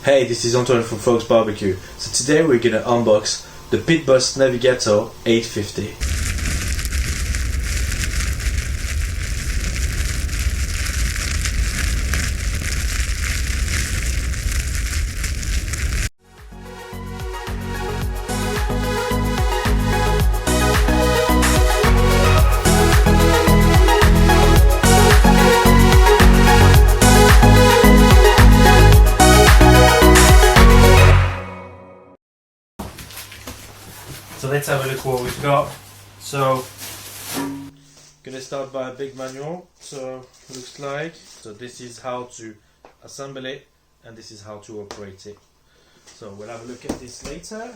Hey, this is Antoine from Fox Barbecue. So today we're gonna unbox the Pit Boss Navigator 850. So let's have a look what we've got. So, gonna start by a big manual. So, looks like, so this is how to assemble it, and this is how to operate it. So we'll have a look at this later.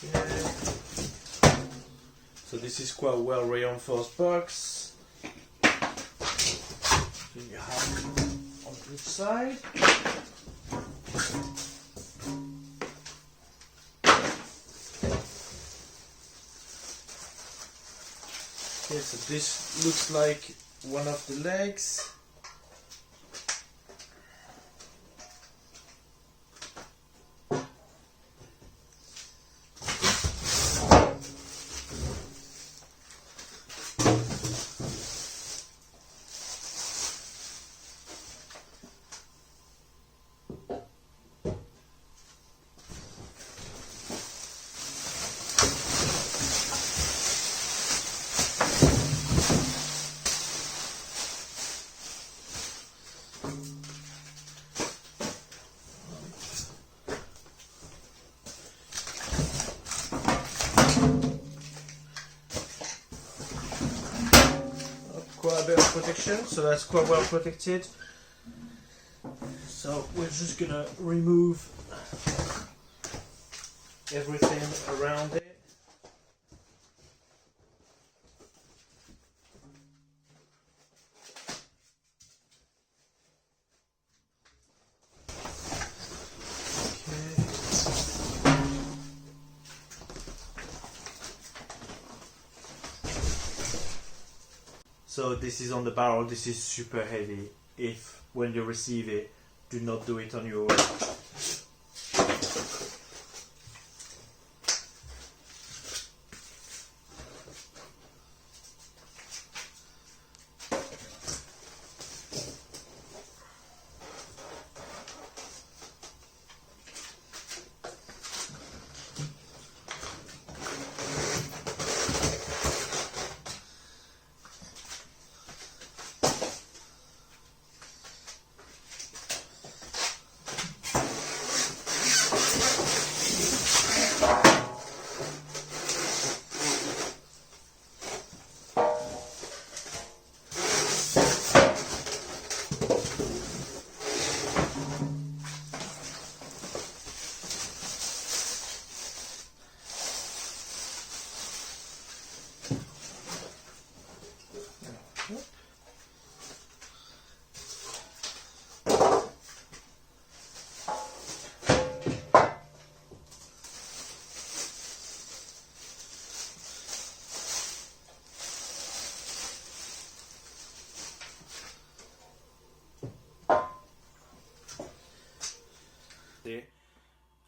Okay. So this is quite a well reinforced box. You have on each side. Okay, so this looks like one of the legs. Quite a bit of protection, so that's quite well protected. So we're just gonna remove everything around it. So this is on the barrel, this is super heavy. If when you receive it, do not do it on your own.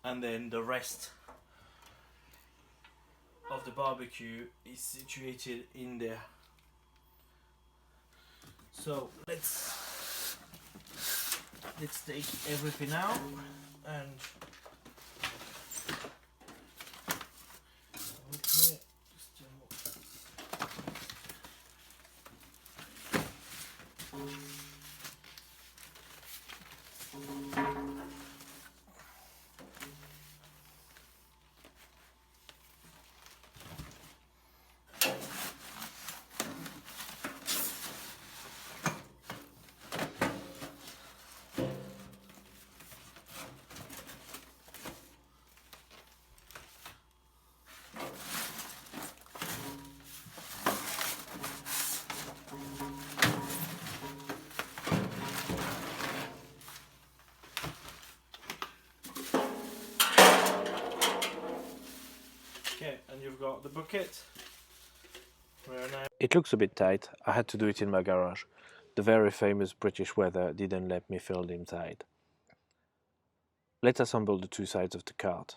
And then the rest of the barbecue is situated in there. So let's take everything out and okay. Okay, and you've got the bucket It looks a bit tight. I had to do it in my garage. The very famous British weather didn't let me fill it inside. Let's assemble the two sides of the cart.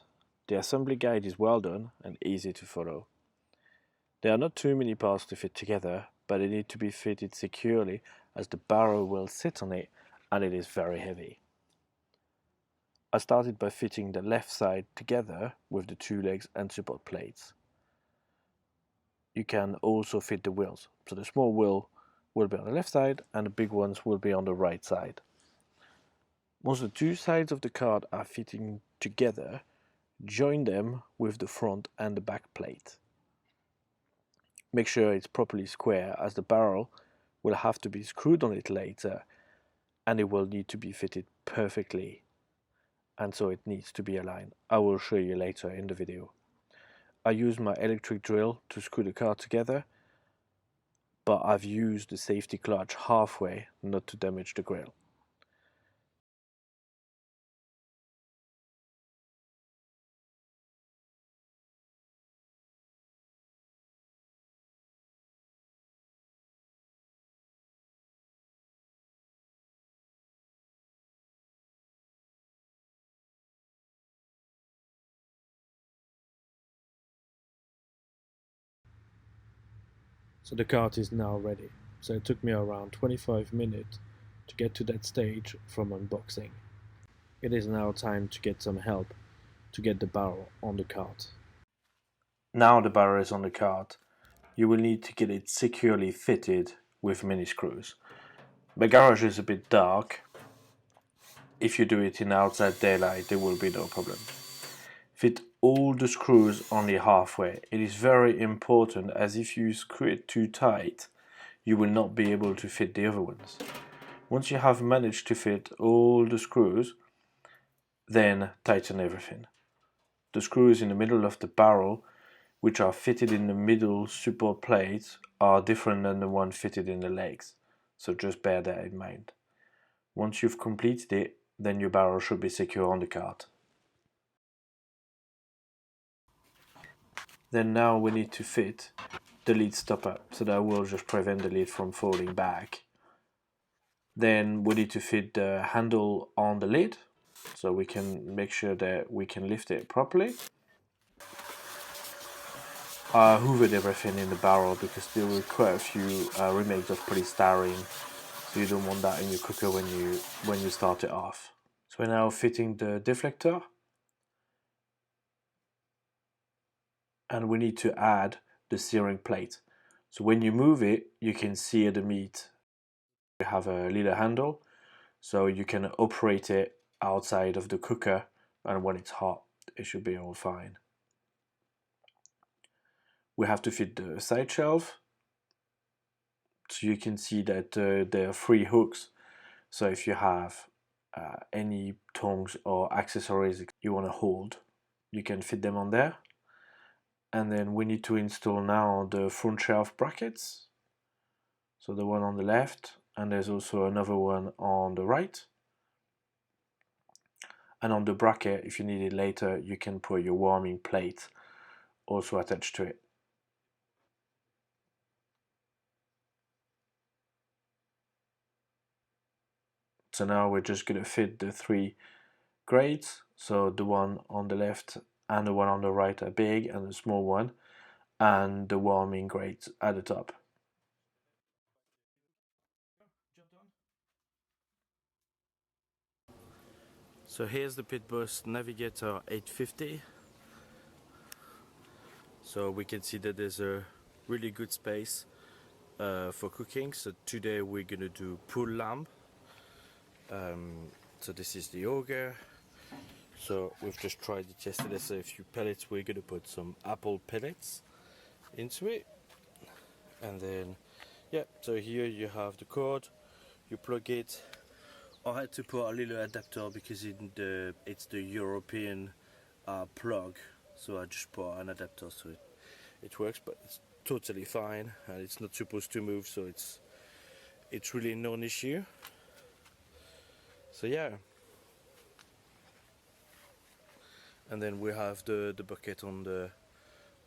The assembly guide is well done and easy to follow. There are not too many parts to fit together, but they need to be fitted securely as the barrel will sit on it and it is very heavy. I started by fitting the left side together with the two legs and support plates. You can also fit the wheels, so the small wheel will be on the left side and the big ones will be on the right side. Once the two sides of the cart are fitting together, join them with the front and the back plate. Make sure it's properly square as the barrel will have to be screwed on it later and it will need to be fitted perfectly, and so it needs to be aligned. I will show you later in the video. I use my electric drill to screw the cart together, but I've used the safety clutch halfway not to damage the grill. So the cart is now ready. So it took me around 25 minutes to get to that stage from unboxing. It is now time to get some help to get the barrel on the cart. Now the barrel is on the cart, you will need to get it securely fitted with mini screws. My garage is a bit dark. If you do it in outside daylight, there will be no problem. Fit all the screws only halfway. It is very important, as if you screw it too tight, you will not be able to fit the other ones. Once you have managed to fit all the screws, then tighten everything. The screws in the middle of the barrel, which are fitted in the middle support plates, are different than the one fitted in the legs, so just bear that in mind. Once you've completed it, then your barrel should be secure on the cart. Then now we need to fit the lid stopper, so that will just prevent the lid from falling back. Then we need to fit the handle on the lid, so we can make sure that we can lift it properly. I hoovered everything in the barrel because there were quite a few remains of polystyrene, so you don't want that in your cooker when you start it off. So we're now fitting the deflector, and we need to add the searing plate. So when you move it, you can sear the meat. You have a little handle, so you can operate it outside of the cooker, and when it's hot, it should be all fine. We have to fit the side shelf, so you can see that there are 3 hooks. So if you have any tongs or accessories you want to hold, you can fit them on there. And then we need to install now the front shelf brackets. So the one on the left, and there's also another one on the right. And on the bracket, if you need it later, you can put your warming plate also attached to it. So now we're just going to fit the 3 grates. So the one on the left and the one on the right are big, and the small one, and the warming grate at the top. So here's the Pit Boss Navigator 850. So we can see that there's a really good space for cooking. So today we're gonna do pulled lamb. So this is the auger. So we've just tried it yesterday. So a few pellets. We're gonna put some apple pellets into it, and then yeah. So here you have the cord. You plug it. I had to put a little adapter because it's the European plug. So I just put an adapter so it works, but it's totally fine, and it's not supposed to move, so it's really non-issue. So yeah, and then we have the bucket on the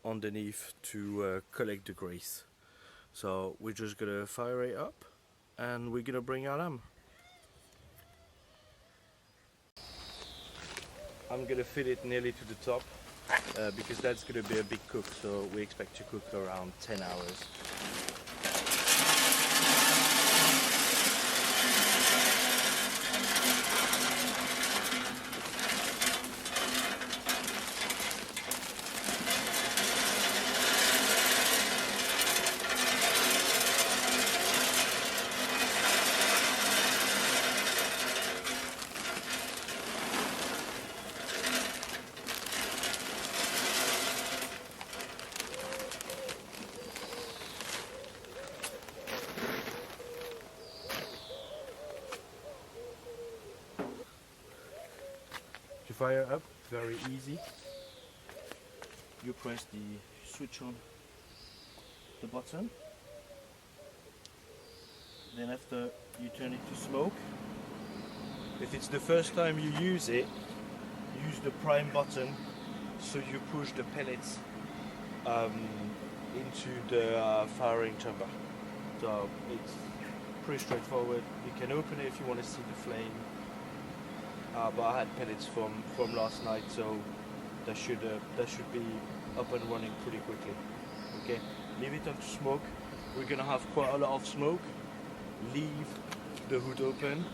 underneath to collect the grease. So we're just gonna fire it up and we're gonna bring our lamb. I'm gonna fill it nearly to the top because that's gonna be a big cook, so we expect to cook around 10 hours. To fire up, very easy. You press the switch on the button. Then after you turn it to smoke. If it's the first time you use it, use the prime button so you push the pellets into the firing chamber. So it's pretty straightforward. You can open it if you want to see the flame. But I had pellets from last night, so that should be up and running pretty quickly. Okay, leave it on to smoke. We're gonna have quite a lot of smoke. Leave the hood open,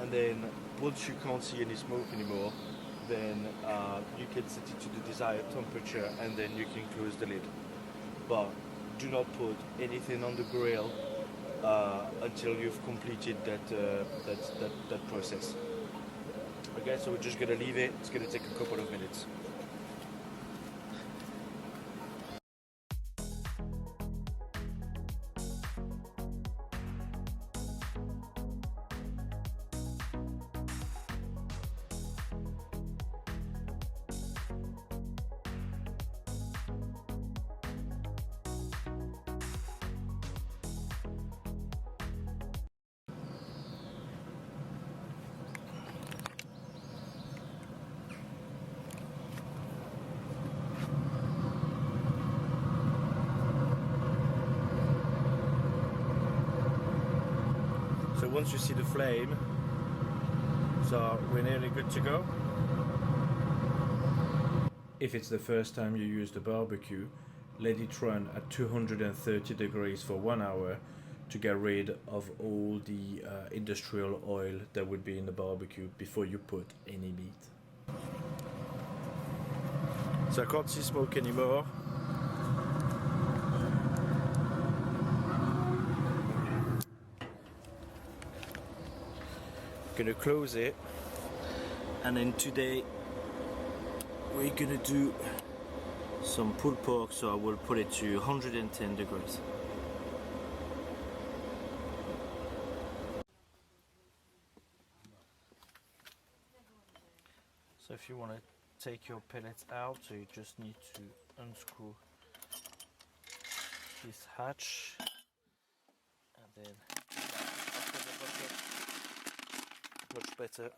and then once you can't see any smoke anymore, then you can set it to the desired temperature, and then you can close the lid. But do not put anything on the grill until you've completed that process. Okay, so we're just gonna leave it. It's gonna take a couple of minutes. So once you see the flame, so we're nearly good to go. If it's the first time you use the barbecue, let it run at 230 degrees for 1 hour to get rid of all the industrial oil that would be in the barbecue before you put any meat. So I can't see smoke anymore. Gonna close it, and then today we're gonna do some pulled pork, so I will put it to 110 degrees. So if you want to take your pellets out, so you just need to unscrew this hatch and then after the bucket, much better.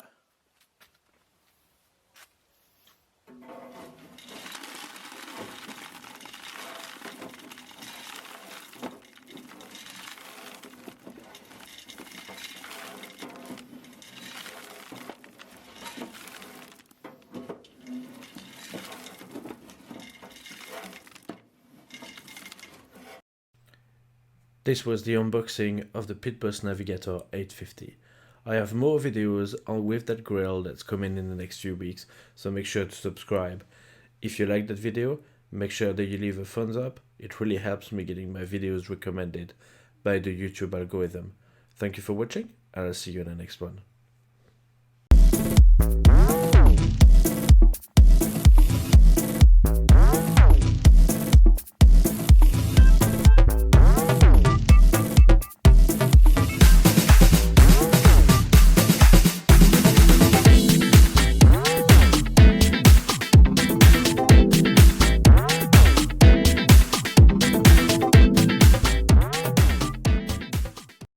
This was the unboxing of the Pit Boss Navigator 850. I have more videos on with that grill that's coming in the next few weeks, so make sure to subscribe. If you like that video, make sure that you leave a thumbs up. It really helps me getting my videos recommended by the YouTube algorithm. Thank you for watching, and I'll see you in the next one.